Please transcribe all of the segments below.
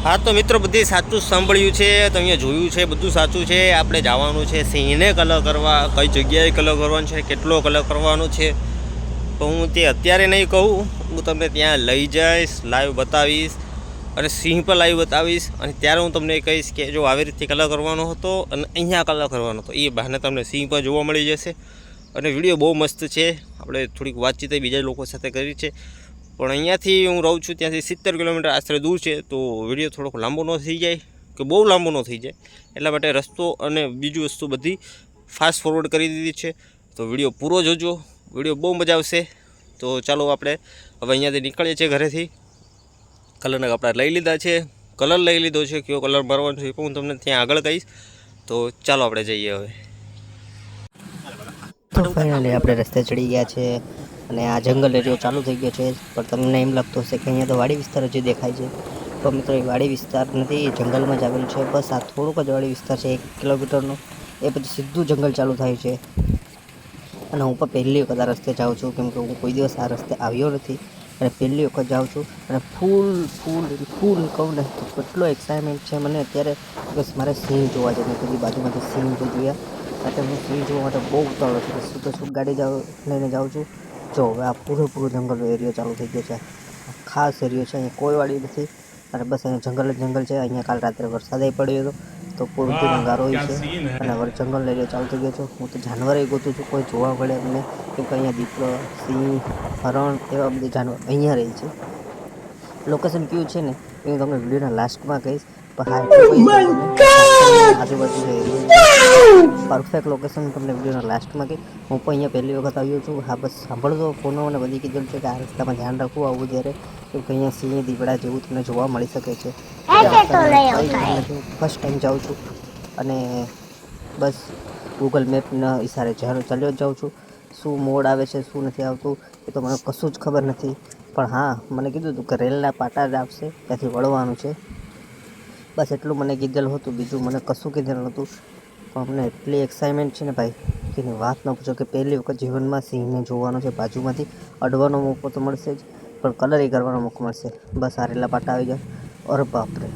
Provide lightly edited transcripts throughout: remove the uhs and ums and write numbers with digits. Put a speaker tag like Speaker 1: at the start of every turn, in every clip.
Speaker 1: हाँ तो मित्रों बधी साचुं सांभळ्युं छे, तमे जोयुं छे, बधुं साचुं छे। आपणे जवानुं छे सिंहने कलर करवा, कई जग्याए कलर करवानो छे, केटलो कलर करवानो छे तो हूँ ते अत्यारे नहीं कहूँ। हूँ तमने त्यां लई जाईश, लाइव बतावीश अने सिंह पर लाइव बतावीश अने त्यारे हूँ तमने कहीश के जो आवी रीते कलर करवानो हतो अने अहींया कलर करवानो हतो ए बहाने तमने सिंह पर जोवा मळी जशे। अने विडियो बहु मस्त छे। आपणे थोड़ीक वातचीत बीजा लोको साथे करी छे पण अहींयाथी हूँ रहूँ छुं त्यांथी 70 किलोमीटर आश्रे दूर है तो विडियो थोड़ोक लांबो न थई जाए कि बहु लांबो न थई जाए एटला माटे रस्तो अने बीजी वस्तु बधी फास्ट फॉरवर्ड करी दीधी छे। तो विडियो पूरो जोजो, विडियो बहु मजा आवशे। तो चालो आपणे हवे अहींयाथी निकळीए छीए घरेथी। कलरना कपड़ा लई लीधा छे, कलर लई लीधो छे, कयो कलर भरवानो छे पण हूँ तमने त्यां आगळ कहीश। तो चालो आपणे जईए हवे।
Speaker 2: तो फाइनली આપણે રસ્તે ચડી ગયા છે અને આ જંગલ એરિયો ચાલુ થઈ ગયો છે પણ તમને એમ લાગતું હશે કે અહીંયા તો વાડી વિસ્તાર જ દેખાય છે પણ મિત્રો એ વાડી વિસ્તાર નથી, જંગલમાં જ આવેલું છે। બસ આ થોડુંક જ વાડી વિસ્તાર છે 1 કિલોમીટરનો, એ પછી સીધું જંગલ ચાલુ થાય છે અને હું પણ પહેલી વખત આ રસ્તે જાઉં છું કેમ કે હું કોઈ દિવસ આ રસ્તે આવ્યો નથી અને પહેલી વખત જાઉં છું અને ફૂલ કહું ને તો કેટલો એક્સાઇટમેન્ટ છે મને અત્યારે। બસ મારે સિંહ જોવા છે, મેં કદી બાજુમાંથી સિંહ તો જોયા માટે હું સિંહ જોવા માટે બહુ ઉતાવળ છું। શું તો શું ગાડી લઈને જાઉં છું। જો હવે આ પૂરો જંગલનો એરિયો ચાલુ થઈ ગયો છે, ખાસ એરિયો છે, અહીંયા કોઈ વાડી નથી અને બસ અહીંયા જંગલ જ જંગલ છે। અહીંયા કાલ રાત્રે વરસાદ પડ્યો હતો તો પૂરતી અંગારો છે અને હવે જંગલ એરિયો ચાલુ થઈ ગયો છે। હું તો જાનવરે ગોતું છું, કોઈ જોવા મળે મને કેમ કે અહીંયા દીપડો, સિંહ, હરણ એવા બધા જાનવર અહીંયા રહે છે। લોકેશન કયું છે ને એ હું તમને વિડીયોના લાસ્ટમાં કહીશ પણ હા એટલું કહીશ આજુબાજુ એરિયો પરફેક્ટ લોકેશન તમને વિડીયોના લાસ્ટમાં કહીશ। હું પણ અહીંયા પહેલી વખત આવ્યો છું। હા બસ સાંભળજો, ફોનો અને બધી કીધેલું છે કે આ રસ્તામાં ધ્યાન રાખવું આવું ત્યારે કેમ કે અહીંયા સિંહ, દીપડા જેવું તમને જોવા મળી શકે છે। ફર્સ્ટ ટાઈમ જાઉં છું અને બસ ગૂગલ મેપના ઈશારે ચાલ્યો જ જાઉં છું। શું મોડ આવે છે શું નથી આવતું એ તો મને કશું જ ખબર નથી પણ હા મને કીધું હતું કે રેલના પાટા જ આવશે ત્યાંથી વળવાનું છે, બસ એટલું મને કીધેલું હતું, બીજું મને કશું કીધેલું નહોતું। પણ અમને એટલી એક્સાઇટમેન્ટ છે ને ભાઈ કે એની વાત ન પૂછો કે પહેલી વખત જીવનમાં સિંહને જોવાનો છે, બાજુમાંથી અડવાનો મોકો તો મળશે જ પણ કલર કરવાનો મોકો મળશે। બસ આ રેલના પાટા આવી જાય, અરે બાપરે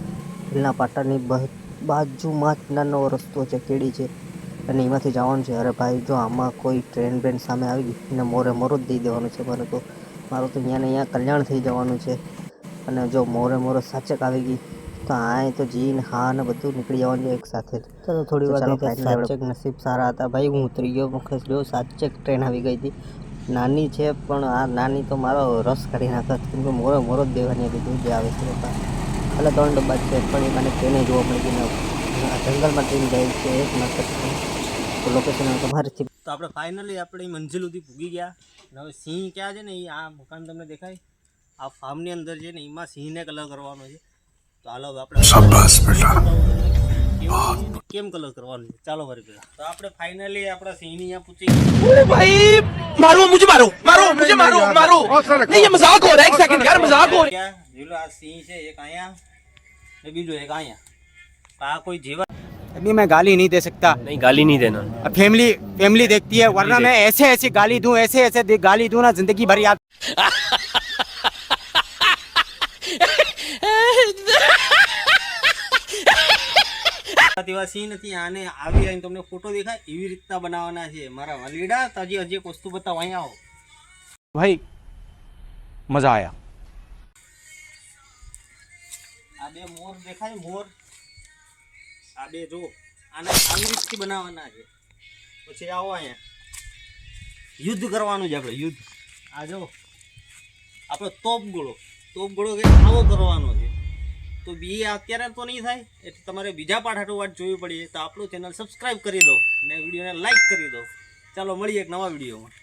Speaker 2: રેલના પાટાની બાજુમાં જ નાનો રસ્તો છે, કેડી છે અને એમાંથી જવાનું છે। અરે ભાઈ જો આમાં કોઈ ટ્રેન બ્રેન સામે આવી ગઈ એને મોરે જ દઈ દેવાનું છે મારું તો અહીંયા ને અહીંયા કલ્યાણ થઈ જવાનું છે અને જો મોરે સાચક આવી ગઈ તો આ તો જીન હા ને બધું નીકળી જવાનું છે એક સાથે। તો થોડી વાર સાચક નસીબ સારા હતા ભાઈ, હું ઉતરી ગયો મુખેશ જો સાચક ટ્રેન આવી ગઈ હતી। નાની છે પણ આ નાની તો મારો રસ કાઢી નાખત કેમ કે મોરો જ દેવાની લીધું જે આવે છે એટલે 3 ડબ્બા છે પણ એ મને ટ્રેને જોવા મળી ગઈ ને આ જંગલમાં ટ્રેન જાય છે એક માત્ર તો લોકેશન તમારેથી તો આપણે ફાઇનલી આપણી મંજિલ સુધી પૂગી ગયા અને હવે સિંહ ક્યાં છે ને એ આ મકાન તમને દેખાય આ ફાર્મની અંદર છે ને એમાં સિંહને કલર કરવાનો છે। તો હાલો આપણે શાબાશ બેટા કેમ કલર કરવાનો છે ચાલો મારી પેલા તો આપણે ફાઇનલી આપણા સિંહની અહીંયા પૂછી
Speaker 3: ओ भाई मारो मुझे मारो नहीं ये मजाक हो रहा है, एक सेकंड यार मजाक हो रहा है।
Speaker 1: क्या જીલો આ સિંહ છે એક અહીંયા ને બીજો એક અહીંયા આ કોઈ જીવન
Speaker 4: अभी मैं गाली नहीं दे सकता।
Speaker 5: नहीं गाली नहीं देना।
Speaker 4: अब फैमिली देखती है वरना मैं ऐसे गाली दूं ऐसे गाली दूं ना जिंदगी भर याद।
Speaker 1: આદિવાસી નથી આને આવી આવીને તમને ફોટો દેખાય એવી રીતના બનાવવાના છે મારા વાલીડા। તો હજી એક વસ્તુ બતાવો અહીંયા આવો
Speaker 4: भाई मजा आया।
Speaker 1: આ બે મોર દેખાય મોર આ બે જો આને આવી રીતથી બનાવવાના છે પછી આવો અહીંયા યુદ્ધ કરવાનું છે આપણે યુદ્ધ આ જો આપણો તોપગોળો કે આવો કરવાનો છે તો બી અત્યારે તો નહીં થાય એટલે તમારે બીજા પાઠ હાટું વાત જોવી પડી તો આપણું ચેનલ સબસ્ક્રાઈબ કરી દો અને વિડીયોને લાઈક કરી દો। ચાલો મળીએ એક નવા વિડીયોમાં।